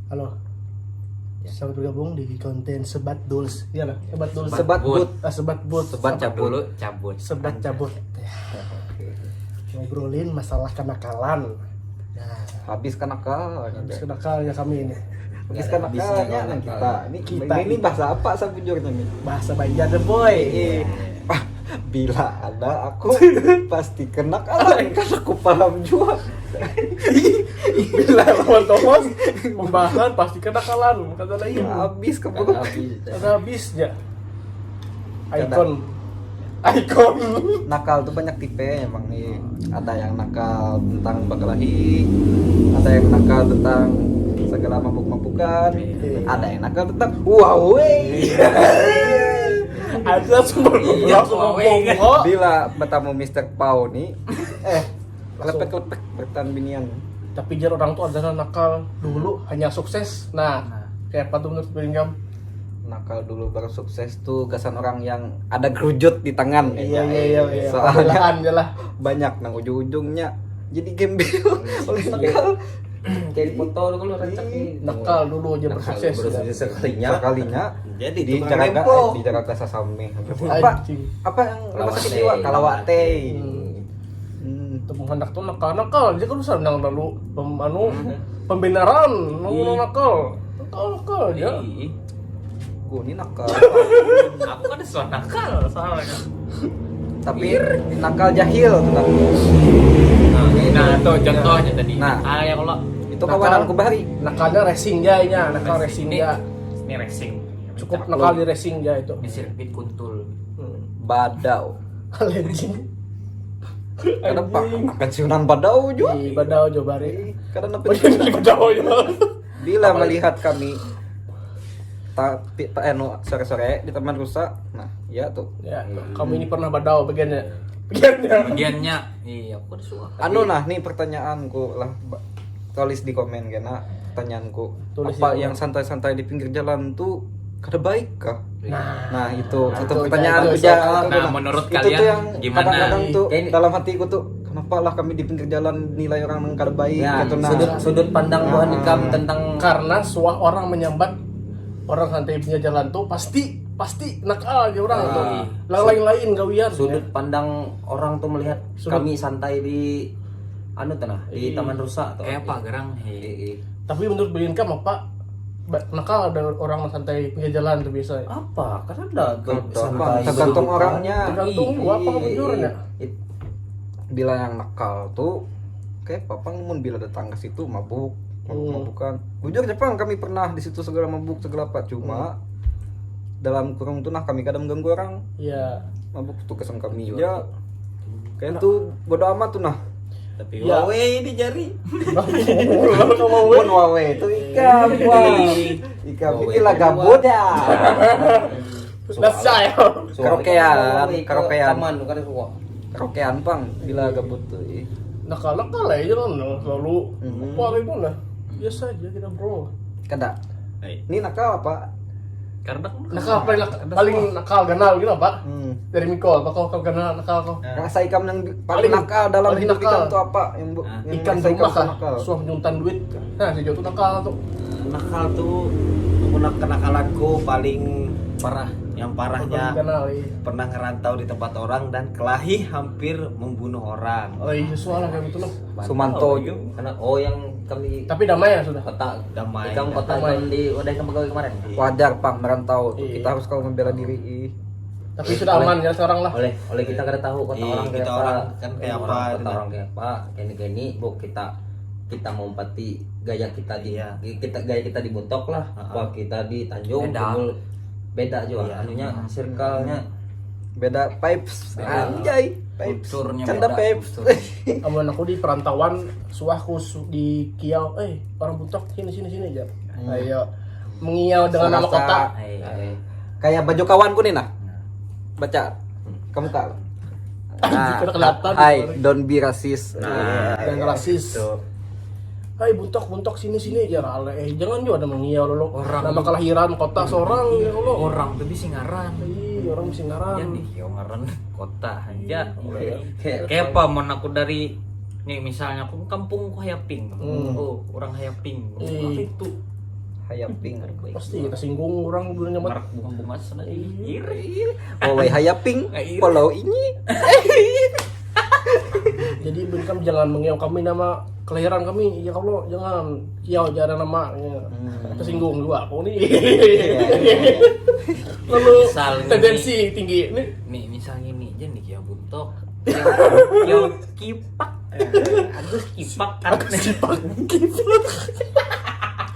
Halo. Selamat bergabung di konten Sebat Duls. Iya lah, Sebat Duls. Sebat but. Sebat but. Sebat cabut. Sebat cabut. Ngobrolin masalah kenakalan. Nah, Habis kenakal. habis kenakalnya kami ini. Habis kenakalnya kita. Ini bahasa apa sebujurnya nih? Bahasa Banjar deh boy. Bila ada aku pasti kenakalan karena aku paham juga. Bila lawan Thomas pembahasan pasti kenakalan. Kata lain. Habis keburu. Kata habisnya. Ikon. Nakal tuh banyak tipe emang nih. Ada yang nakal tentang berkelahi, ada yang nakal tentang segala mabuk-mabukan, ada yang nakal tentang Huawei. Ada langsung ngomong. Bila bertamu Mr. Pau nih, lepek-lepek bertahan binian. Tapi jar orang tuh adalah nakal dulu hanya sukses. Nah, kayak apa tuh menurut Bellingham? Nakal dulu baru sukses tuh kesan orang yang ada gerujut di tangan. Iya. Soalnya Pembelaan aja lah. banyak nang ujung-ujungnya jadi gembel oleh nakal. Kayak di foto lu kan rancak nih. Nakal dulu aja bersukses. Sekalinya Jadi di tukang Jakarta tempo. di Jakarta Sasame. Apa yang rumah sakit jiwa Kalawate. Tepung hendak tuh nakal dia kan usah nang lalu pembenaran ngomong nakal aja. Gue ini nakal. Aku kan suka nakal soalnya. Tapi nakal jahil tuh. Nah, tuh contohnya tadi. Nah. Ya kalau Itu kawananku Bahari. Nakalnya racing ya, nakal racing ya. Ini racing. Cukup nakal di racing ya itu. Di sirkuit Kuntul. Badau. Anjing. Karena pensiunan badau juga. Di Badau Jobari. Karena Di Badau ya. bila melihat kami sore-sore di taman rusak, nah ya tuh. Ya, kami ini pernah Badau bagiannya. Bagiannya iya aku udah suka. Nah nih pertanyaanku lah, tulis di komen karena pertanyaanku Tulis apa di yang santai-santai di pinggir jalan tuh kada baik kah? Nah, Itu satu itu pertanyaan itu, aja. Nah, menurut itu kalian tuh yang gimana? kadang-kadang tuh Ini- dalam hatiku tuh kenapa lah kami di pinggir jalan nilai orang yang kada baik Ya, gitu nah. sudut pandang Bu Hanikam tentang karena suah orang menyambat orang santai punya jalan tuh pasti nakal aja orang itu. Lain-lain gawian. sudut pandang orang tuh melihat kami santai di di Taman Rusak tuh. Kayak apa gerang? Tapi menurut Bellingham apa nakal ada orang santai pinggir jalan tuh biasa. Apa? Karena ada Tergantung orangnya. Tergantung apa kebetulannya. Bila yang nakal tuh kayak papang mun bila datang ke situ mabukan. Jujur Jepang kami pernah di situ segala mabuk segala apa cuma dalam kurung tuh nah kami kadang ganggu orang Iya. mabuk tuh kesan kami ya kayak tuh bodo amat tuh nah. Tapi Ya. Huawei ini jari. Pun wawe itu ikam ini lah gabut ya. Sudah saya. Karaokean. Taman kan semua. Karaokean pang bila gabut tuh. Nakal aja kan selalu apa itu lah. Biasa aja kita bro. Kada. Ini nakal apa? Karena Nakal paling nakal ganal gitu Pak. Dari Mikol, apa kau ganal nakal kau? Rasa ikam yang paling nakal dalam paling hidup nakal. ikam tuh apa? Yang Ikan rasa berubah tuh kah? nakal. Suah nyuntan duit. Nah, si Jo tuh nakal tuh. Nakal tuh kenakalanku paling parah. Yang parahnya Ganal. Iya. pernah ngerantau di tempat orang dan kelahi hampir membunuh orang. Oh iya soalnya kayak gitu loh. Sumanto juga. Karena yang kami Tapi damai ya sudah. kota Damai. Ikam kota Damai. yang di udah ikam pegawai kemarin. Wajar pang merantau tuh. Iya. Kita harus kalau membela diri. Tapi sudah aman ya sekarang lah. Oleh kita kada tahu kota Iya, orang kayak kita apa. orang kan kayak apa, Kota gitu. orang kayak apa. Ini bu kita mengumpati gaya kita di Iya. gaya kita di Buntok lah. Wah kita di Tanjung Beda. Timbul. Beda juga Iya. anunya circle-nya. Beda pipes. Anjay. Pipes. Kulturnya Canda beda, pipes. kultur. Aman aku di perantauan suahku di Kiau. Orang Buntok sini aja. Ayo mengiau dengan nama Serasa- kota. Kayak baju kawanku nih nah. Baca. Kamu kak. Kita kelihatan. Don't be racist. Dan rasis. Hai buntok sini aja rale. Jangan juga ada mengiau lo. Orang. Nama kelahiran kota seorang ya lo. Orang tuh bisa ngaran. Orang mesti ngaran. Ya nih, ngaran kota aja. Iya. Kayak apa mon aku dari nih misalnya aku kampung ku Hayaping. Oh, orang Hayaping. Iya. Itu Hayaping. Pasti kita singgung orang dulu nyaman. Merek bunga-bunga sana iri. Oh, wei Hayaping. Follow ini. Jadi Benkam jangan mengiau kami nama kelahiran kami. Ya Allah, jangan kiau jangan nama. Ya. Tersinggung juga aku nih. Lalu Misalnya tendensi tinggi. Ini Nih misalnya nih aja nih Kia Buntok. Kia Kipak. Agus Kipak kan.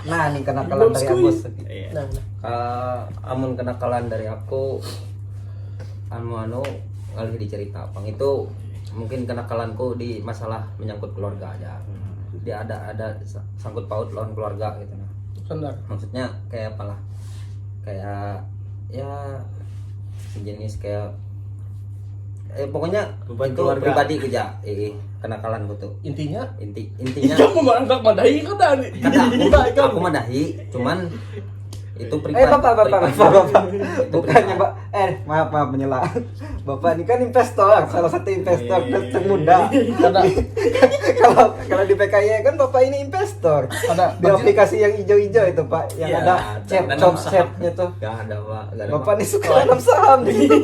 Nah, nih kenakalan dari Agus. nah, Amun kenakalan dari aku anu kali dicerita pang itu mungkin kenakalanku di masalah menyangkut keluarga aja. Dia ada sangkut paut lawan keluarga gitu nah. benar. Maksudnya kayak apalah, kayak ya sejenis kayak pokoknya Beban itu keluarga. pribadi aja kenakalanku tuh Intinya intinya iya memandang madahi kan tadi. kata aku madahi cuman itu pribadi Bapak. Itu Bukannya, pribadi. Pak. Maaf menyela. Bapak ini kan investor, salah satu investor termuda. Kalau di PKY kan Bapak ini investor. Ada Di aplikasi yang hijau-hijau itu, Pak, yang Iya, ada dan job saham. set-nya tuh. Gak ada pak, gak ada Bapak ini suka nanam saham di situ.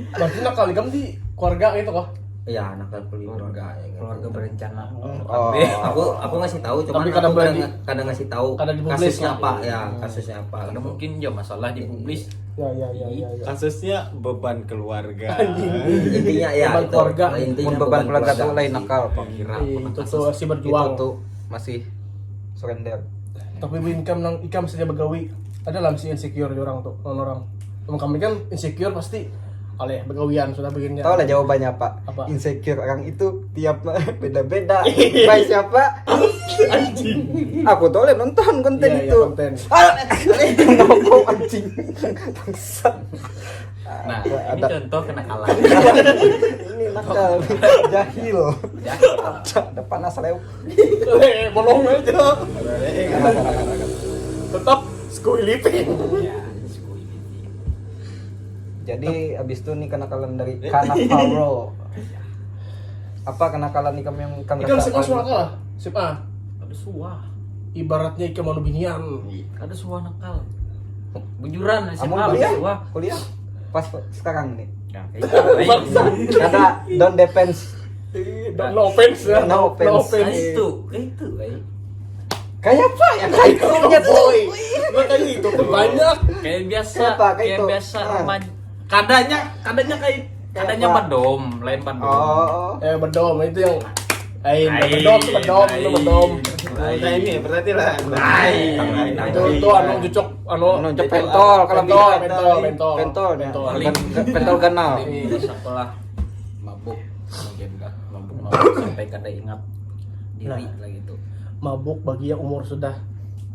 berarti nakal kamu di keluarga gitu kok. ya nakal keluarga ya, gitu. Keluarga berencana. Oh. aku ngasih tahu cuman Tapi aku kadang kadang ngasih tahu kadang dipublis kasusnya lah. apa ya kasusnya apa Karena mungkin ya masalah dipublis. Ya. Kasusnya beban keluarga. intinya ya Beban itu keluarga. intinya Beban keluarga tuh lain sih. nakal, Pak. Itu tuh si Itu berjuang. tuh masih surrender. Tapi Benkam nang ikam saja begawi. Ada lah mesti insecure di orang tuh, orang. Teman kami kan insecure pasti oleh begawian sudah begini. Tahu lah jawabannya, Pak. Apa? Insecure orang itu tiap beda-beda. Baik siapa? Anjing. Aku tuh oleh nonton konten Iya, itu. konten. Ngomong anjing. Bangsat. Nah, ini ada contoh kenakalan. ini nakal, jahil. Ada panas leuk. Bolong aja. Tetap school living. Jadi abis itu nih kenakalan dari Cannavaro. Apa kenakalan nih kamu yang kamu Ikam sip A rasakan? suara kalah. Sip A. Ada suah. Ibaratnya ikam mau binian. Ada suah nakal. Bujuran Kamu SMA kuliah? suah. Kuliah? Pas sekarang nih. Ya, kayak gitu. Ada don't depends. No offense ya. No offense. Nah, offense. itu, kayak Kayak apa ya? Kayak punya tuh. Makanya itu tuh banyak. kayak biasa, Kenapa? Kayak kayak itu. biasa Ah. remaja. Kadanya kayak kadanya apa? padom, lain padom. Oh. Bedom itu yang Ain, bedom itu bedom. Nah ini berarti lah. Itu anu cucuk Cocok pentol kalau pentol. pentol ganal. Di sekolah mabuk, sampai kada ingat diri Nah. lah gitu. Mabuk bagi yang umur sudah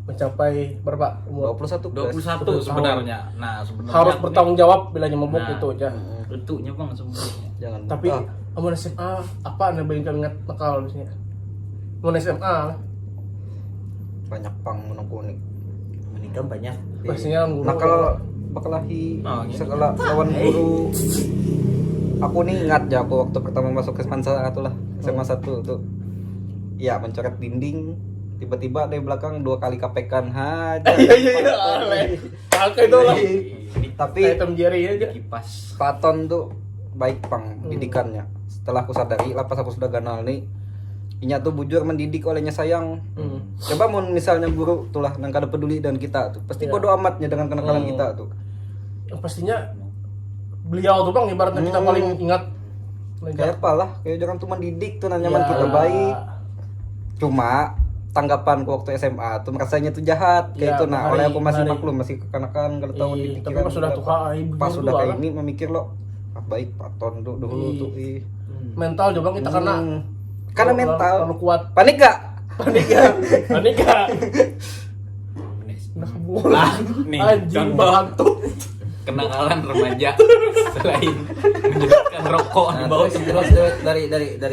mencapai berapa umur 21 21 sebenarnya. Nah, sebenarnya harus bertanggung jawab bilanya mabuk Nah. itu aja. Bentuknya bang sebenarnya. Jangan. Tapi amun SMA apa anda bayangkan ingat nakal biasanya? Amun SMA banyak pang menunggu nih. Menikah banyak. pastinya guru. Nakal bakalahi Oh, gitu. sekolah lawan guru. Aku nih ingat ya aku waktu pertama masuk ke SMA 1 lah. SMA 1 tuh. Ya mencoret dinding. Tiba-tiba dari belakang 2 kali kapekan aja. Iya aneh. Pakai itu lah. Tapi Kayak Tom Jerry aja. Kipas. Paton tuh baik pang didikannya. Setelah aku sadari, lapas aku sudah ganal nih. Inya tuh bujur mendidik olehnya sayang. Coba mau misalnya guru tuh lah nang kada peduli dan kita tuh pasti Iya. bodo amatnya dengan kenakalan kita tuh. Pastinya beliau tuh bang ibaratnya kita paling ingat. Kayak apa lah, kayak jangan tuh mendidik tuh nyaman Ya. kita baik. Cuma tanggapanku waktu SMA tuh rasanya tuh jahat kayak Ya, itu nah oleh aku masih hari. maklum masih kekanakan kalau tahu di Tapi pikiran pas sudah berapa. tuh hai pas sudah dulu kayak lah. ini memikir lo baik paton tuh dulu Ih. tuh ih. Mental juga kita karena Karena mental terlalu kuat. panik gak? Panik gak? Nah, bola. Nih, Anjing contoh. bantu. Kenakalan remaja selain menjelaskan rokok di bawah Terus dari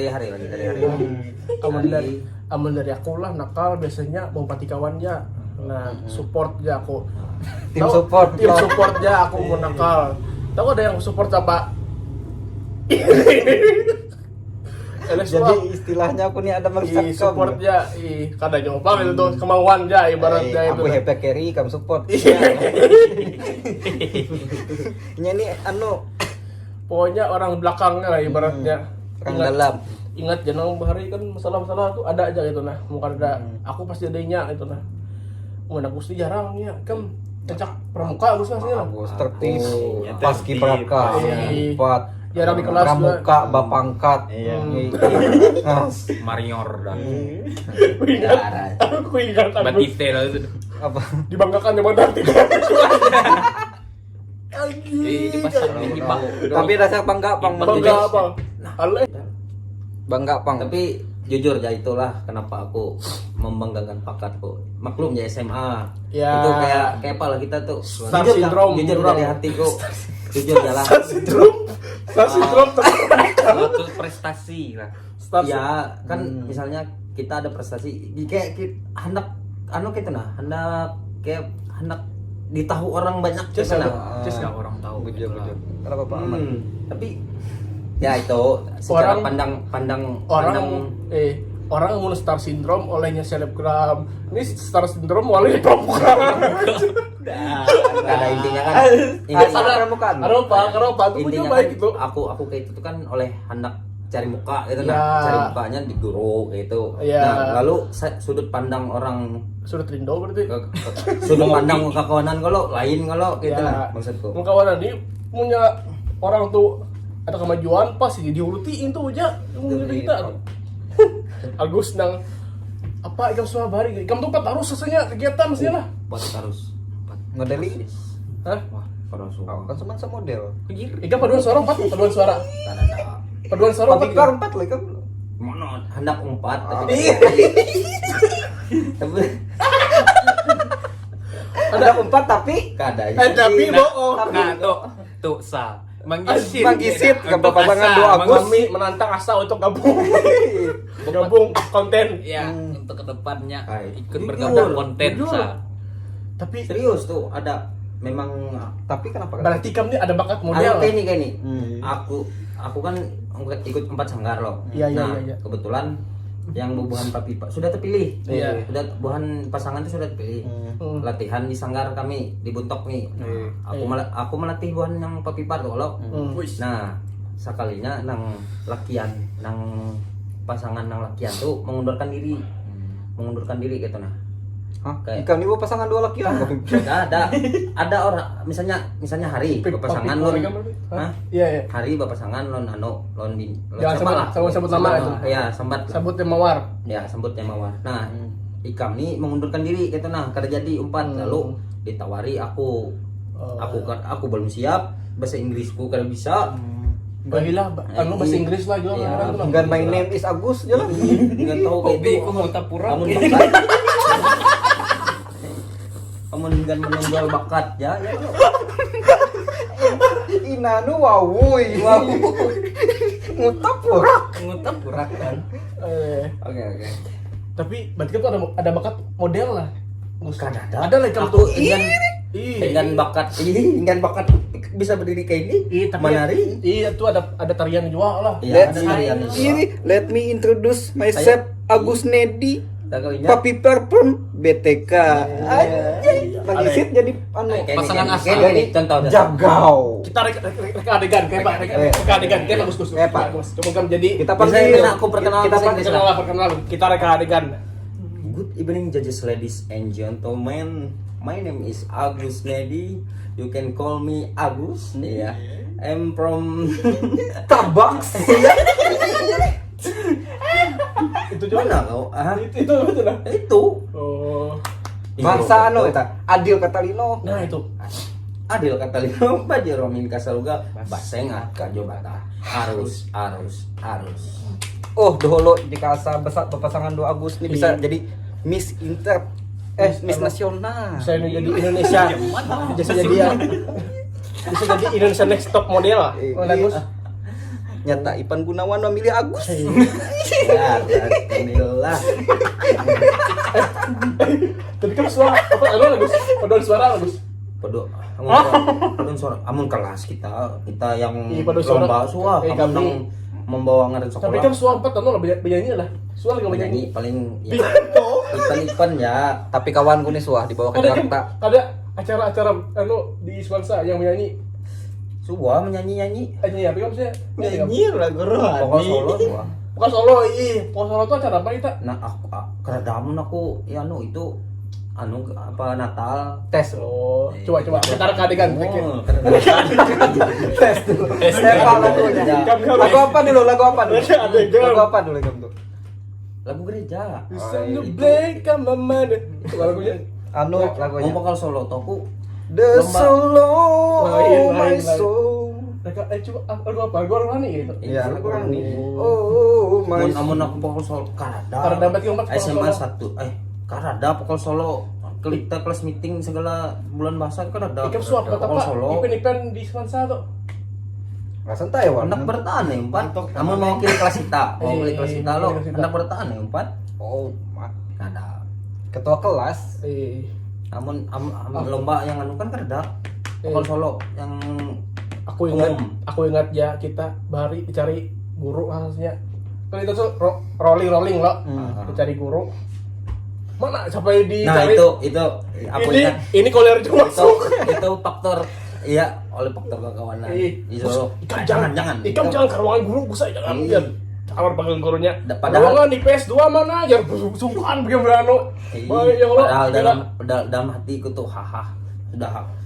hari lagi dari hari. Aman dari aku lah nakal biasanya mau pati kawan ya. Nah, support ya aku. Tim Tahu, support. Tim support ya aku mau nakal. Tahu ada yang support apa? Ele Jadi suap. istilahnya aku nih ada merusak Ih, support ya, kada jawab itu tuh kemauan ya ibaratnya itu. Aku happy carry, kamu support. Ini nih Pokoknya orang belakangnya lah ibaratnya. orang dalam. Ingat jangan bahari kan masalah-masalah tuh ada aja gitu nah. Bukan ada aku pasti adanya gitu nah. Mun aku sih jarang ya, kan cecak pramuka Agus sih lah. Agus tertib, Ya, paski tertib. braka, Iya. empat, Jarang di kelas pramuka, bapangkat. Iya. Marior dan Aku ingat, aku ingat Agus Batite lah itu. Apa? dibanggakan zaman nanti. Di pasar ini Pak. Tapi rasa bangga pang, Bangga apa? Ale. bangga pang. Tapi jujur ya itulah kenapa aku membanggakan pakatku. Maklum ya SMA. Ya. Itu kayak apa lah kita tuh. Star Jujur, syndrome. jujur dari hatiku. Jujur jalan. Sindrom. Star syndrome. Suatu prestasi lah. Star Ya kan misalnya kita ada prestasi kayak hendak kita nah hendak ditahu orang banyak Just gitu ada. nah. Just nggak orang tahu. Betul, betul. Kenapa Pak Aman? Tapi ya itu secara Orang- pandang orang ngurus star syndrome olehnya selebgram. Ini star syndrome oleh pramuka. ada intinya kan Ada pramukaan. Kenapa tuh punya intinya baik kan itu. aku kayak itu kan oleh hendak cari muka gitu Ya. nah cari mukanya di guru gitu Ya. nah lalu sudut pandang orang Sudah terindo berarti. sudut pandang kekawanan kalau lain kalau gitu Ya. lah maksudku Kawanan ini punya orang tuh ada kemajuan pas diurutiin tuh aja kita. Agus nang apa ikam semua bari ikam tuh empat harus sesuanya kegiatan mestinya lah. buat harus Modeling? Hah? wah harus Kan cuma model. Ikam paduan suara empat paduan suara ada paduan suara empat. Tapi empat lah kan. mono hendak empat tapi tapi Ada empat tapi kadang Tapi bohong. Nah, tuh sa. Manggisit. Manggisit, Untuk pasangan asa, dua Agus. Kami menantang asa untuk gabung konten. Ya, untuk kedepannya Hai. ikut Jujur, berkembang konten jujur. sa. Tapi serius tuh ada memang tapi kenapa? berarti kamu nih ada bakat Aku model. kayak ini Hmm. aku kan ikut 4 sanggar loh. Iya, iya, Nah, iya. kebetulan yang bubuhan papipa sudah terpilih. Iya. Sudah bubuhan pasangan itu sudah terpilih. Hmm. Latihan di sanggar kami di Buntok nih. Nah, aku melatih buhan yang papipar tuh kalau. Hmm. Nah, sekalinya nang lakian nang pasangan nang lakian tuh mengundurkan diri. Mengundurkan diri gitu nah. Hah? Kayak- Ikan ibu pasangan dua laki lah. Ada orang misalnya hari pasangan non. Hah? Iya, iya. Hari pasangan non lon bin Jangan sebut nama itu. ya sambat Sabut yang mawar. ya sambutnya mawar nah ikam nih mengundurkan diri gitu nah kada jadi umpat lalu ditawari aku aku belum siap bahasa Inggrisku kada bisa Bagilah, bahasa Inggris lah juga. Iya. Enggak, my name is Agus jalan. nggak tahu kayak Hobi itu ku mau tapurang. kamu kamu dengan menonjol bakat ya Inanu wawuy. Ngutapurak. Ngutapurak kan. oke Tapi berarti kan tuh ada bakat model lah. Bukan Ada lah kamu aku tuh. dengan bakat bisa berdiri kayak ini menari Iya tuh ada tarian juga lah. Iya, Let's ada tarian juga. let me introduce myself Agus Nedi. Takutnya Papi Perpun BTK. Anjay. Manggisit jadi anu Pasangan asal. ini contoh jagau. Kita reka adegan kayak Pak, reka adegan kayak bagus. Coba kamu jadi Kita Bisa panggil bisa aku perkenalan kita bahasa panggil Inggris lah. perkenalan. Kita reka adegan. Good evening judges, ladies and gentlemen. My name is Agus Nedi. You can call me Agus. Ya. I'm from Tabaks. Itu juga. mana kau? Itu betul lah. Itu. Oh. Bahasa anu eta Adil Katalino. Nah itu. Adil kata lino baju romin kasaluga basengat ka jobata. Harus. Oh, dahulu di kasa besar pasangan 2 Agus ini bisa jadi Miss Miss Nasional. Bisa ini jadi Indonesia. Bisa jadi ya. Bisa jadi Indonesia Next Top Model lah. Bagus. Nyata Ipan Gunawan memilih Agus. Ya, alhamdulillah. Tapi kan suara apa? Bagus. Paduan suara bagus. Padun suara amun kelas kita yang Iya, padun suara. lomba suah Kami amun nang membawa ngaran sekolah. Tapi kan suam empat anu lah penyanyi lah. Suam gak penyanyi penyanyi. paling ya, event ya. Tapi kawanku nih suah dibawa ke Ada kan Jakarta. ada acara-acara anu di Swansa yang menyanyi. Suwa menyanyi-nyanyi. Nyanyi apa maksudnya? Nyanyi lagu Pokok rohani. Solo Suwa. Bukan solo, pokok solo itu acara apa kita? Nah, keradamun aku ya itu apa Natal. Tes Oh, lo. coba kita reka adegan. Oh, Tes dulu. Tes apa lagunya? Lagu apa dulu? Lagu apa dulu? Lagu apa dulu kamu tuh? lagu gereja. Bisa break sama mana? Itu lagunya. Anu Mau lagunya. bakal Solo toku The Lomba. Solo Lain, of my lain. soul. Mereka coba lagu apa? Lagu orang mana gitu? Iya, lagu Rani. Oh my amun soul. aku pokok Solo Karada karada. berarti empat pokok SMA Solo. 1 karada pokok Solo. Kita kelas meeting segala bulan bahasa kan ada. Ikam suap kata pokok Pak. Solo. Event di Swansa tuh. Nggak santai ya, Wan. Anak bertahan ya empat. Kamu mau kiri kelas kita, mau kiri kelas kita lo. Kelas kita. Anak bertahan ya empat. Oh, Ada. ketua kelas. Namun lomba yang anu kan ada. Pokok Solo yang Aku ingat ya kita bari dicari guru harusnya. Kan itu tuh rolling loh. Dicari guru. Mana sampai nah dicari? itu aku ingat Ini koler cuma masuk. itu faktor iya oleh faktor kekawanan di Solo. Jangan. Ikam jangan ke ruangan guru, busai jangan. Iya. Kamar panggil gurunya. Padahal- Ruangan di PS2 mana aja sungkan bikin berano. Baik yang lo. Padahal dalam hatiku tuh haha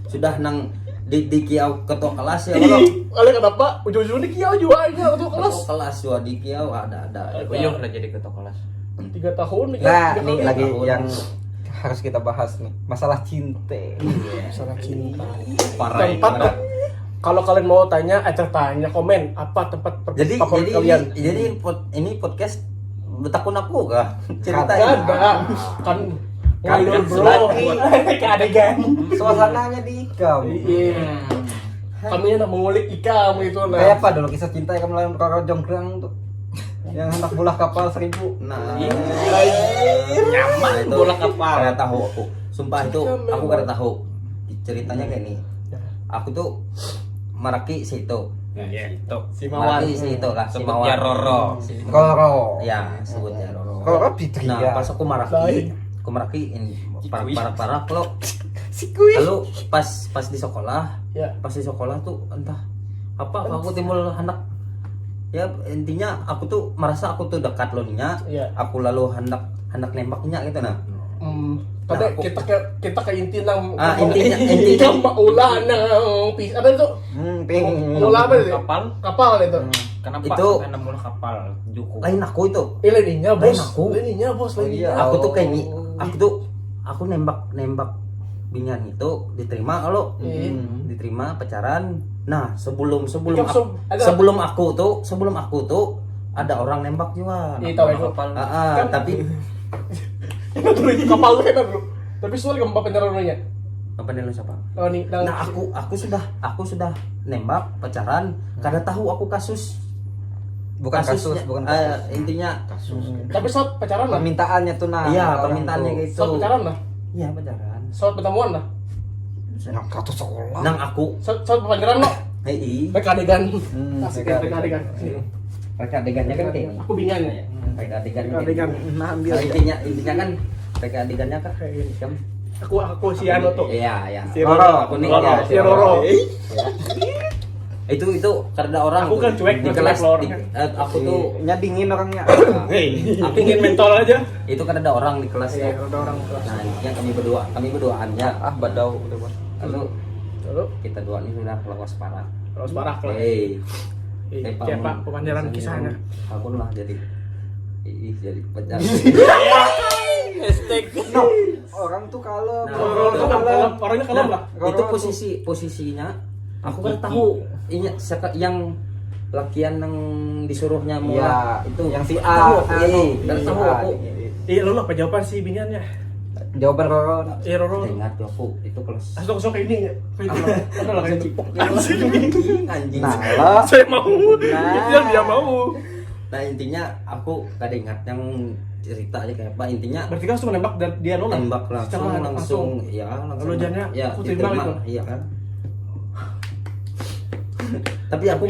sudah nang di kiau ketua kelas ya lo. Oleh kenapa? Ujung-ujung di kiau juga aja untuk kelas. Ketua kelas juga di kiau ada. Uyuh lah jadi ketua kelas. 3 tahun nih. Nah, tiga nih kali. lagi tahun. yang harus kita bahas nih, masalah cinta. Masalah cinta. Parah. Tempat kalau kalian mau tanya, tanya komen apa tempat Jadi favorit kalian. ini podcast betakun aku kah? Gak Ceritanya. ada kan ngalur bro. Kayak adegan. Suasananya di ikam. Iya. Kami hendak mengulik ikam itu nah. Kayak apa dulu kisah cinta yang melawan Roro Jonggrang tuh? Yang hendak bola kapal 1000. Nah, Nyaman itu bola kapal. Kada tahu aku. Sumpah itu aku kada tahu. Ceritanya kayak ini. Aku tuh Maraki situ. Ya, itu. Maraki situ lah, Sebutnya Roro. Koro. Ya, sebutnya Roro. Koro Fitri Nah, ya. pas aku Lain. Maraki ini parah lo. Si kuy. Lalu pas di sekolah, Ya. pas di sekolah tuh entah apa aku timbul hendak ya intinya aku tuh merasa aku tuh dekat lo nya. Iya. Aku lalu hendak nembaknya gitu nah. Kada Nah, aku- kita ke inti nang intinya ulah nang apa itu? Ping. Ulah apa itu? Kapal. Kapal itu. Kenapa Itu- sampai nemu kapal Juku? lain aku itu. Lainnya Lain bos. aku. Lainnya bos. Oh, iya. Lainnya. Aku tuh kayak ini. Aku nembak bingan itu diterima kalau diterima pacaran. Nah, sebelum Ikam sebelum aku tuh ada orang nembak juga. Iya, tahu itu. Kapal. Kan- Tapi Itu dulu itu kapal kan bro. Tapi soal gambar penyerangannya. apa nih lu siapa? Oh nih, Nah, aku sudah nembak pacaran, kada tahu aku kasus. Bukan kasus, Kasusnya, bukan kasus. intinya Tapi saat pacaran lah. Permintaannya tuh nah. iya, orang permintaannya tuh. gitu. Saat pacaran lah. Iya, pacaran. Saat pertemuan lah. Yang kartu sekolah. Nang aku, Saat panggilan lo. hei, Mereka adegan. Asik mereka ya, mereka adegan. Sini. mereka adegannya kan kayak ini. Aku bingung ya. Mereka adegannya Mereka kayak adegan. ini. Nah, ambil Nah, aja. intinya kan mereka adegannya kan kayak ini kan. Aku si Ano tuh. Iya. Si Roro. Aku nih Roro. ya, Si Roro. Itu karena orang Aku tuh kan cuek, di cuek kelas lah orang. aku tuh Nya dingin orangnya. Aku ingin mentol aja. itu kan ada orang di kelas ya. Ada orang kelas. Nah, intinya kami berduaan ya. Badau udah bos. Lalu Lalu kita dua ini sudah lewas parah. terus parah lah. Hei, Siapa pemanjaran kisahnya? Aku lah jadi jadi pacar. No, orang tuh kalau Roro tuh kalem, orangnya kalem lah. Itu posisinya aku kan tahu ini yang lakian yang disuruhnya mau Iya, itu yang si tahu, A. dan tahu aku. Iya, lu apa jawaban si biniannya? Jawaban Roro. Iya, Roro. Ingat tuh aku itu kelas Asok kayak ini ya. Kayak itu lah. Ada lah kayak cipok. anjing. Nah, lah. Saya mau. Itu yang dia mau. Nah, intinya aku kada ingat yang cerita aja kayak apa intinya Berarti kan cuma nembak dan dia nolak. tembak langsung ya langsung Lalu jadinya ya aku terima gitu. iya kan. Tapi aku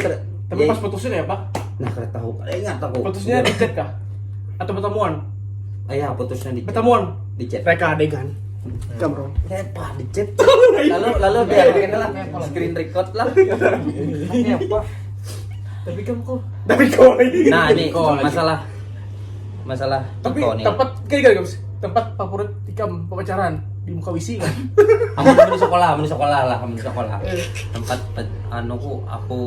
Tapi pas putusin ya, Pak. Nah, kada tahu. Ingat aku. Putusnya di chat kah? Atau pertemuan? Iya, putusnya di chat. Pertemuan. Di chat. Reka adegan. Kamron. Apa di chat? Lalu biar lah screen record lah. Apa? Tapi kamu kok. Tapi kok. Nah, ini masalah Tapi Iko nih. tempat kayak guys. Tempat favorit ikam pacaran di muka wisi kan? Amun di sekolah lah, amun di sekolah. Tempat aku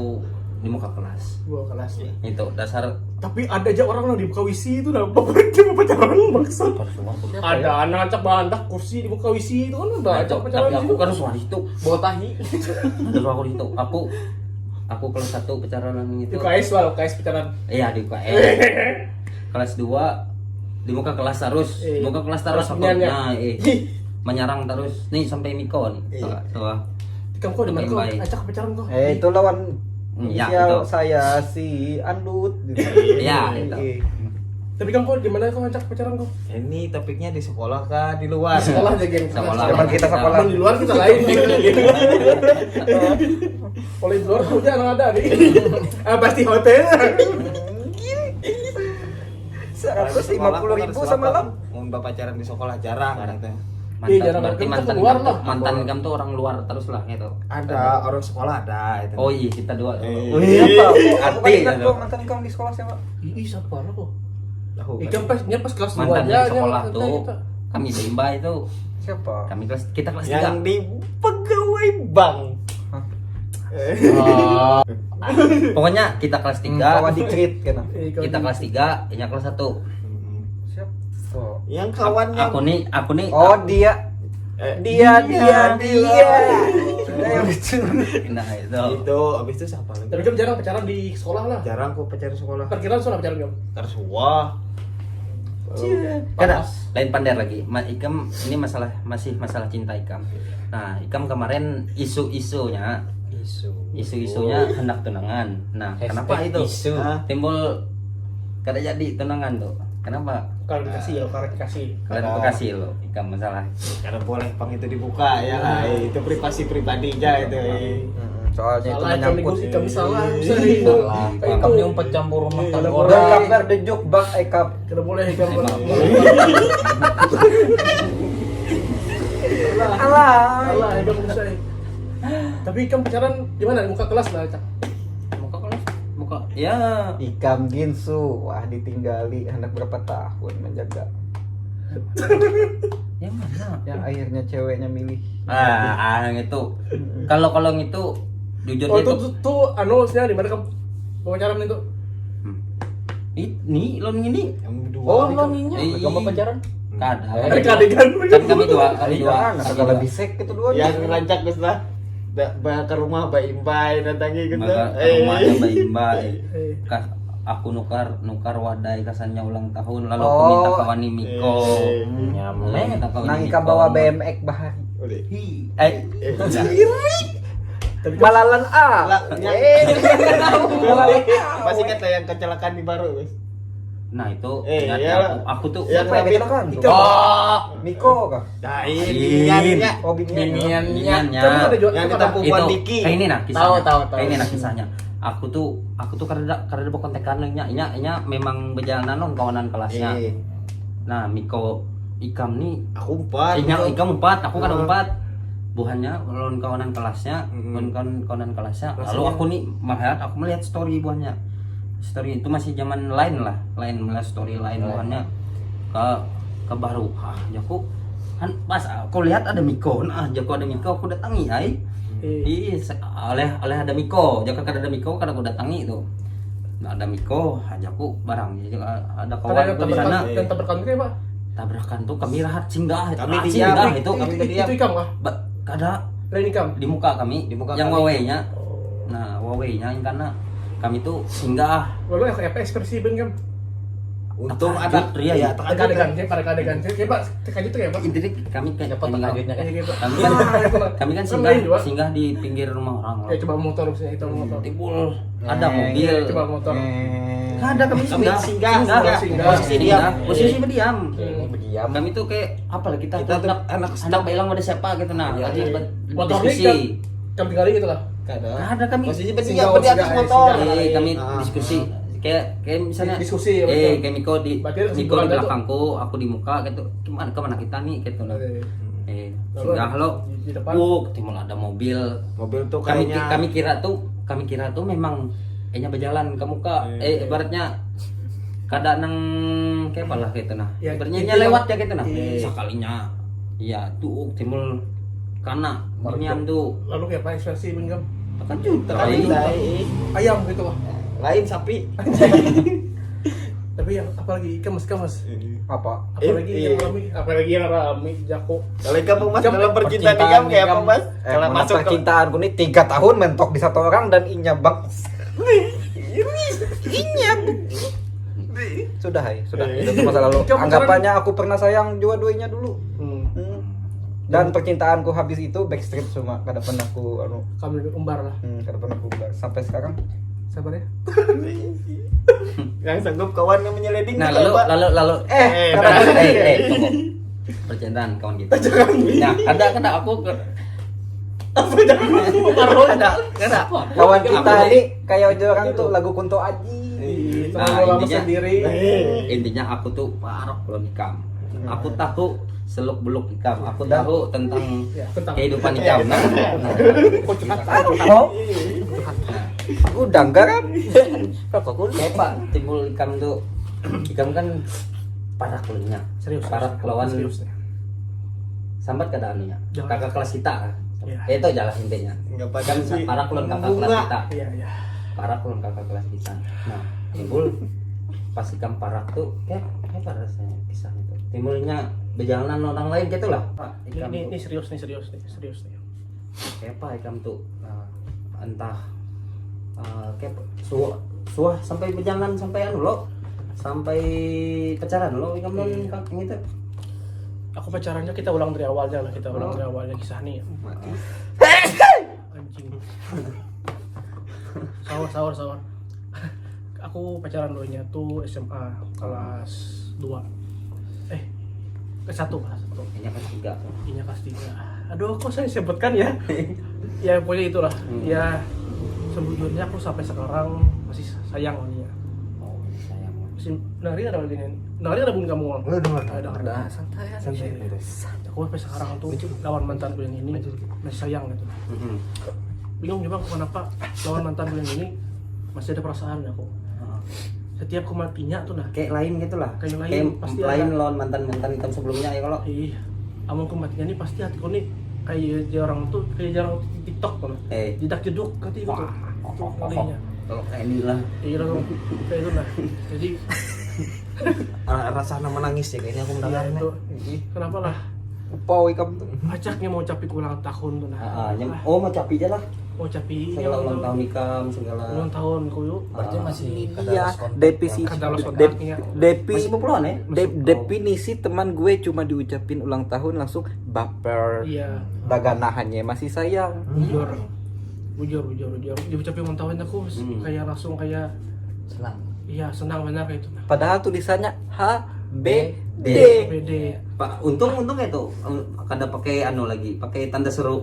di muka kelas. Gua kelas nih. Itu dasar Tapi ada aja orang di muka wisi itu udah favoritnya pacaran maksud. Ada anak acak bandak kursi di muka wisi itu kan udah acak pacaran tapi di aku situ. kan suara itu. Bawa tahi. Terus aku di situ. Aku kelas 1 pacaran itu. Di UKS lah, UKS pacaran. Iya, di UKS. Kelas 2 di muka kelas terus. Muka kelas terus Kelas aku. penyanyi. Nah, menyerang terus. Nih sampai Miko nih. Tuh. Kamu kok di mana kok Baik. acak pacaran kok? Itu lawan Ya, inisial itu. saya si Andut. Iya, itu. Tapi kamu kok di mana kok acak pacaran kok? Ini topiknya di sekolah kah di luar? Di sekolah aja geng. Sekolah. Zaman kita sekolah. Di luar kita lain. Kalau di luar tuh jangan ada nih. Pasti hotel. 150.000 semalam. Mau pacaran di sekolah jarang gitu. Mantan, jarang berarti kan mantan keluar kamu lah. tuh, mantan kamu tuh orang luar terus lah gitu. Ada orang sekolah ada itu. Oh iya, kita dua. Siapa? Aku kan Arti, ingat gitu. kok mantan kamu di sekolah siapa? Ih, siapa lah kok? Tahu. Ikan pas kelas 2 Mantan aja di sekolah yang tuh kita. kami bimba itu. Siapa? Kita kelas 3. Yang di pegawai bank. Pokoknya kita kelas 3. Kawan di treat kan. Kita kelas 3, ini kelas 1. Siapa? Yang kawannya. Aku nih. Oh, dia. Dia. Nah, itu. Itu abis itu siapa lagi? Tapi kamu jarang pacaran di sekolah lah. Jarang kok pacaran sekolah. Perkiraan soal pacaran kamu. Tersuah. Karena lain pandai lagi. Ikam ini masih masalah cinta Ikam. Nah, Ikam kemarin isu-isunya hendak tunangan. Nah, kenapa itu? Hah? Timbul kada jadi tunangan tuh. Kenapa? Klarifikasi ya, klarifikasi. Klarifikasi lo, Ikam masalah. Karena boleh pang itu dibuka ya lah. Itu privasinya itu. Soalnya itu Salah yang menyangkut. negosiasi kami salah, bisa itu. Kayak Kamu itu. yang campur rumah Iya, tangga udah orang. Udah kabar the joke bak ekap. Tidak boleh kamu. Alah. Salah, kamu bisa. Tapi kamu pacaran di mana? Di muka kelas lah, Cak. Ya, Ikam Ginsu, wah ditinggali hendak berapa tahun menjaga. yang mana? Yang akhirnya ceweknya milih. Yang itu. Kalau itu jujur Oh, itu. tuh anunya di mana kamu pacaran itu? Ini lo ini. Yang dua. Oh, lo ninya. Iya. Kamu pacaran? Kada. Ada adegan. Kan kami dua. Jangan, segala bisek itu dua. Yang rancak Gus lah. Ke rumah Mbak Imbai datangi gitu. Maka rumahnya Mbak Imba. Eh. Aku nukar wadai kasannya ulang tahun lalu Oh. aku minta kawani Miko. Nyampe. Lalu minta kawani Nang Miko. Ikam bawa BMX bahari. Balalan A. Lah, Balalan A. Masih kata yang kecelakaan di Baru, Gus. Nah itu Eh, ternyata iya. aku tuh Yang Siapa yang Rabbit. kecelakaan tuh? Oh, Miko kah? nah ini niannya. Oh, binian. Biniannya. Kamu ada jual Yang itu kita ada. Puan Diki. Kayak ini nah kisahnya. Tahu. Kayak ini nah kisahnya. Aku tuh karena kontekan nya memang berjalanan non kawanan kelasnya. Nah, Miko Ikam nih Aku 4. Ikam 4, aku kan 4. Buhannya lawan kawanan kelasnya, kawanan kelasnya. Lalu aku nih melihat story buahnya. Story itu masih zaman lain melihat story lain buahnya ke baru. Jaku kan pas aku lihat ada Miko, jaku ada Miko aku datangi ai. Oleh ada Miko, jaka kada ada Miko kada aku datangi itu. Nah, ada Miko, ajaku barang. Ada kawan aku di sana. Dan tabrakan kayak Pak. Tabrakan tuh kami rahat singgah, Kami rahat diam, singgah itu. itu. Kami Itu ikam kah? Kada Lain ikam. di muka kami, Di muka yang kami. wawenya. Nah, wawenya karena kami tuh singgah. Lalu apa ekspresi ben kam? Untung Takajut, ada Ria, ya, ya. Ada adegan, pada adegan. Kayak Pak, tekajut tuh ya Pak. Intinya kami kayak Dapat takajutnya kan? Kayak gitu. kami kan lain juga. singgah di pinggir rumah orang. Kayak coba motor misalnya itu motor. Timbul ada mobil. Coba motor. Ada kami singgah. singgah. Posisi diam. Posisi berdiam. Berdiam. Kami tuh kayak apa lah kita Kita tuh anak anak bilang ada siapa gitu nah. Tadi Motor ini diskusi. kamu tinggalin gitu lah. Ada kami. Posisi Singgah, berdiam di atas singgah, motor. singgah. Kami Ah. diskusi kayak misalnya Diskusi, ya, betul. kayak Miko di Berarti ada Miko di kesimpulan itu. belakangku, aku di muka gitu. Kemana kita nih gitu loh. Lalu Sudah lo di depan. timbul ada mobil. Mobil tuh Kami kayaknya kami kira tuh memang kayaknya berjalan ke muka. Ibaratnya kada nang kayak apalah gitu nah. Ya, Ibaratnya itu lewat yang- ya gitu nah. Iya. Sekalinya iya tuh timbul karena ginian tuh Lalu kayak apa ekspresi Bingam? kan juta lain, Ayam gitu lah. lain sapi. Tapi yang apalagi ikan mas. Apa? Apalagi Iya. yang rame Jako. Kalau kamu mas Ikam, dalam percintaan kamu kayak apa mas? Kalau Mengenai masuk ke percintaanku nih 3 tahun mentok di satu orang dan inya bang. Inya. Sudah sudah. Itu masa lalu. Ikam, Anggapannya aku pernah sayang dua-duanya dulu. Hmm. Dan percintaanku habis itu backstreet semua. Kada pernah aku Kami umbar lah. kada pernah aku bubar. Sampai sekarang. Sabar ya. yang sanggup kawan yang menyelidik. nah kalau, Pak. lalu tunggu percintaan kawan kita nah ada aku ke ada Kawan kita ini kayak orang tuh lagu Kunto Aji. Terlalu Nah, lama intinya- sendiri. intinya aku tuh parok belum ikam aku tahu seluk beluk ikam aku tahu tentang Ya, tentang- kehidupan ikam nah Udang garam. kayak pak timbul ikam tuh ikam kan parak kulitnya Serius. parak lawan Serius nih. sambat keadaannya Jangan. kakak kelas kita kan Iya. itu jalan intinya Nggak kan pakai sih. parak kulon kakak Bunga. kelas kita Iya. parak kulon kakak kelas kita nah timbul pas ikam parak tuh kayak apa rasanya kisah itu timbulnya berjalanan orang lain gitu lah pak ikam Ini tuh serius nih. kayak apa ikam tuh entah kayak suah sampai berjalan sampai anu lo sampai pacaran lo ikam non yang itu Aku pacarannya kita ulang dari awalnya lah, kita ulang dari awalnya kisah nih. Anjing. Sawar. Aku pacaran dulunya tuh SMA kelas 2. Kelas 1 kelas 1. kayaknya kelas 3 Ini kelas 3. Aduh, kok saya sebutkan ya? Ya pokoknya itulah. Ya sebujurnya aku sampai sekarang masih sayang sama dia. oh sayang Masih nari ada lagi nih. Nari ada pun kamu. Ada. Santai Aku sampai sekarang tuh lawan mantanku yang ini masih sayang gitu. Bingung juga aku kenapa lawan mantanku yang ini masih ada perasaan aku. Setiap aku matinya tuh nah. kayak lain gitu lah Kayak lain, pasti lain ada. lawan mantan hitam sebelumnya ya kalau Iya. Amun aku matinya nih pasti hatiku nih kayak jarang tuh kayak jarang TikTok tuh nah. Jedak jeduk hati itu tuh. Itu kalinya. kalau kayak ini lah Iya dong. Kayak itu nah. Jadi Rasa menangis ya kayaknya aku ya, mendengar. itu. Kenapa lah? Upau ikam tuh. Ajaknya mau capi ulang tahun tuh nah. mau capi aja lah Mau capi segala ulang tahun nikam segala ulang tahun ku yuk. Berarti masih Iya, definisi Kada harus dep- kontaknya. masih populer ya definisi teman gue cuma diucapin ulang tahun langsung baper. Iya. Daganahannya masih sayang. Bujur diucapin ulang tahun aku kayak langsung kayak senang. iya senang benar kayak itu nah. Padahal tulisannya H B D. BD Pak, untung itu kada pakai anu lagi, pakai tanda seru.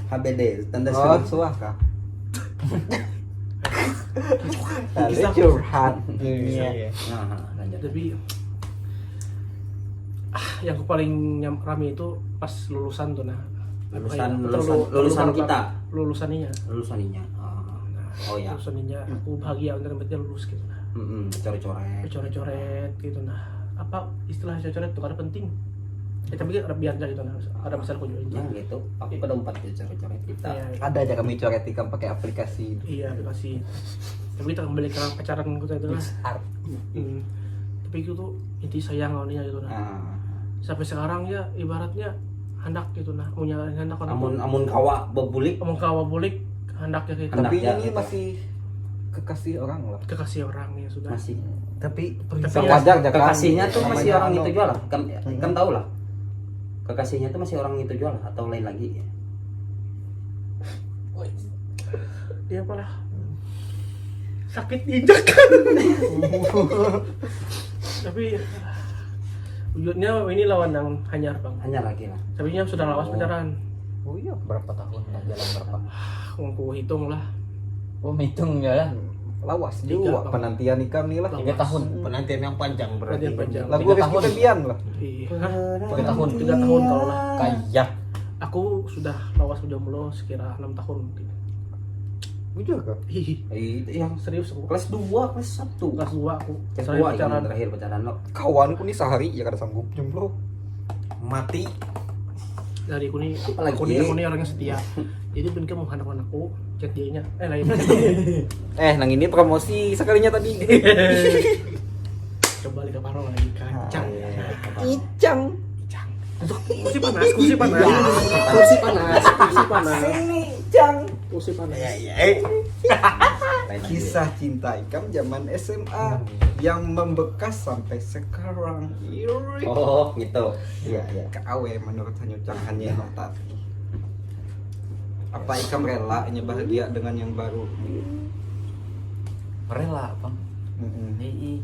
HBD, tanda Oh, seru. suah kah? Kisah- curhat. Iya. Nah, lanjut. tapi yang paling rame itu pas lulusan tuh nah. Lulusan kita. Lulusaninya. Lulusannya. Oh ya. Lulusaninya aku bahagia bener dia lulus gitu nah. Coret-coret. Coret-coret gitu nah. Apa istilah coret itu karena penting. Tapi biar aja gitu nah. Ada masalah aku juga. Nah, gitu. Aku pada umpat ya coret-coret kita. Iya, Ada aja kami coret ikam pakai aplikasi. iya dikasih. Tapi kita kembali ke pacaran kita itu lah. Art. Tapi itu tuh inti sayang awalnya gitu nah. Nah, Sampai sekarang ya ibaratnya hendak gitu nah. Punya hendak amun kawa bebulik omong kawa bulik hendaknya gitu. Hendak Tapi ya, ini gitu. masih kekasih orang lah. Kekasih orang ya sudah. masih. Tapi Wajar aja kan. Kekasihnya tuh masih Namanya orang anu. itu jual lah. Kan tahu lah. Kekasihnya tuh masih orang itu jual lah atau lain lagi. Dia apalah sakit diinjak. Tapi wujudnya ini lawan yang hanyar bang. Hanya lagi lah. Tapi nya sudah lawas pacaran. Oh iya. Berapa tahun lah jalan berapa? Aku hitung lah. Oh, hitung jalan. lawas Tiga, juga Bang. penantian ikam nih lah. 3 tahun. Penantian yang panjang berarti. Penantian panjang. Lagu 3 Rizky tahun. Febian lah. Iya. 3 tahun. 3 tahun kalau lah. Kayak Aku sudah lawas jomblo sekira 6 tahun mungkin. Bujur kah? Hihi. Yang Serius aku. kelas 2, kelas 1. Kelas 2 aku. kelas Saya 2 pacaran. terakhir pacaran lo. Kawanku nih sehari ya kada sanggup jomblo. Mati. Dari aku nih, Apalagi? aku nih orangnya setia. Jadi Ben kamu menghanapkan aku, chat dia nya. Lain. Nang ini promosi sekalinya tadi. Coba ke Paro lagi kacang. Icang. Kursi panas, kursi panas. Kursi panas, kursi panas. Sini, Cang. Kursi panas. Kisah cinta Ikam zaman SMA yang membekas sampai sekarang. Iri. Oh, gitu. Iya, iya. KAW menurut Hanyu Cang hanya tadi. Apa Ikam rela hanya bahagia dengan yang baru? Rela bang. Nih,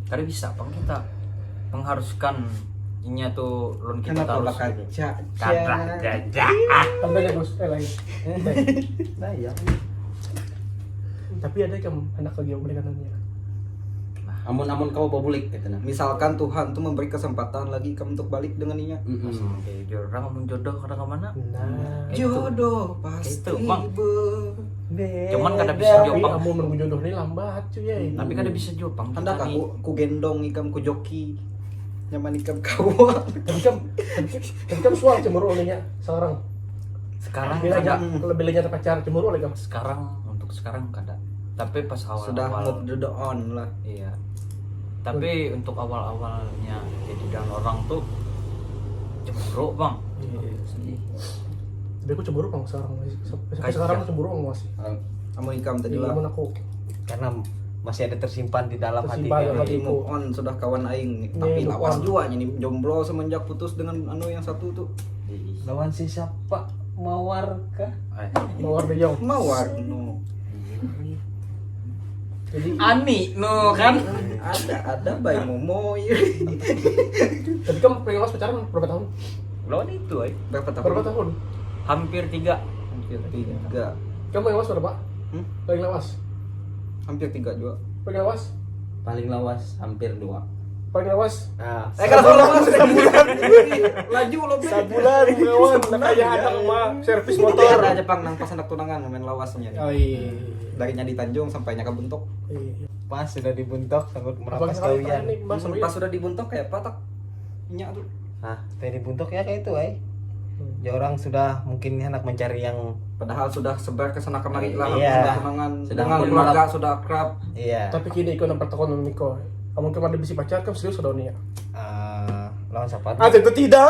tadi bisa bang kita mengharuskan inya tuh lon kita Kenapa harus bakal gitu. Kadang gajah. Tambahnya Gus, lain. Nah, ya. Tapi ada yang anak lagi yang kanannya. Amun kau bobulik gitu nah. Misalkan Tuhan tuh memberi kesempatan lagi Ikam untuk balik dengan inya. Oke, orang ngomong jodoh kadang kemana? Nah, Jodoh pasti Itu, Bang. berbeda. Cuman kada bisa tapi jawab. kamu menunggu jodoh ini lambat cuy ya. Tapi kada bisa jawab bang. Hendak Kita nih. aku gendong Ikam ku joki. Nyaman Ikam kawa. Tapi kan suara cemburu olehnya sekarang. Sekarang Bila kada. lebih banyak pacar cemburu oleh kamu. Sekarang untuk sekarang kada. Tapi pas awal-awal. Sudah move the on lah. Iya. Tapi untuk awal-awalnya jadi dan orang tuh cemburu bang. Tapi aku cemburu bang sekarang. Sampai Kayak sekarang ya. aku cemburu bang masih. Amun Ikam tadi Di lah. mana aku? Karena masih ada tersimpan di dalam hati. Tersimpan dalam kami. hati. Move on sudah kawan aing. Tapi move lawas on. juga ini jomblo semenjak putus dengan anu yang satu tuh. Lawan si siapa? Mawar kah? Mawar bejong. Mawar no. Jadi Ani no kan. Ada bayi momo. tapi kamu pengen lawas pacaran berapa tahun? Lawan itu Berapa tahun? Berapa tahun? hampir 3. Hampir 3. Kamu yang lawas berapa? Hmm? Paling lawas? Hampir 3 juga. Paling lawas? Paling lawas hampir 2. Paling lawas? Nah, Kalau lawas sebulan. Laju lo be. Sabulan kawan, kayak anak mah servis motor. Ada Jepang nang pas anak tunangan main lawasnya. Oh iya. Dari Nyadi Tanjung sampai Nyaka Buntok. Iya. pas sudah dibuntok sanggup Abang merapas sekali kawian. nih Mas Roy. Pas sudah dibuntok kayak patak. Nyak tuh. Nah, tadi dibuntok ya kayak itu, ya orang sudah mungkin hendak mencari yang Padahal sudah sebar ke sana kemari lah. Iya. Sudah tunangan. Sedang Dengan pun keluarga sudah akrab. iya. Tapi kini ikut nampak tekon Niko. Kamu kemarin bisa pacar kan serius udah nih ya? Lawan siapa? Ah tentu tidak.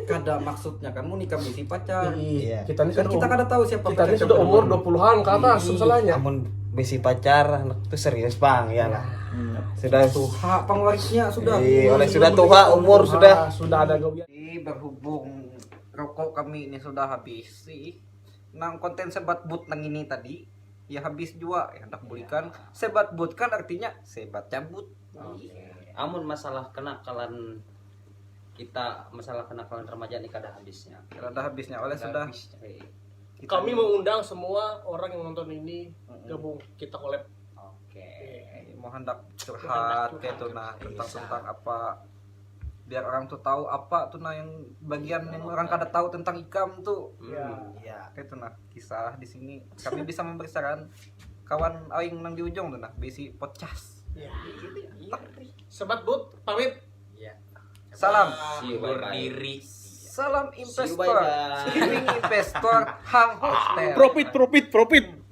Kada maksudnya kan mau nikah misi pacar. Iya. Kita ini Kan sudah kita kada tahu siapa kita ini pacar sudah yang umur benar. 20-an ke atas masalahnya. Namun bisi pacar anak itu serius bang, ya lah. Sudah Hak pengwarisnya sudah. Iya, oleh sudah tua umur sudah. Sudah ada gawian. Berhubung rokok kami ini sudah habis sih. Nang konten sebat but nang ini tadi ya habis juga ya hendak belikan. Sebat but kan artinya sebat cabut. Amun masalah kenakalan kita, masalah kenakalan remaja ini kada habisnya. Ada habisnya oleh sudah kita- Kami mengundang semua orang yang nonton ini gabung kita collab. Oke. mau hendak curhat kayak tuh nah tentang apa biar orang tuh tahu apa tuh nah yang bagian yang orang kada tahu tentang ikam tuh iya. kayak tuh nah kisah di sini kami bisa memberi saran kawan aing nang di ujung tuh nah bisi podcast Sebat but pamit. salam See you, bye-bye. Berdiri. salam See you, investor bye-bye. streaming investor hang hotel Profit.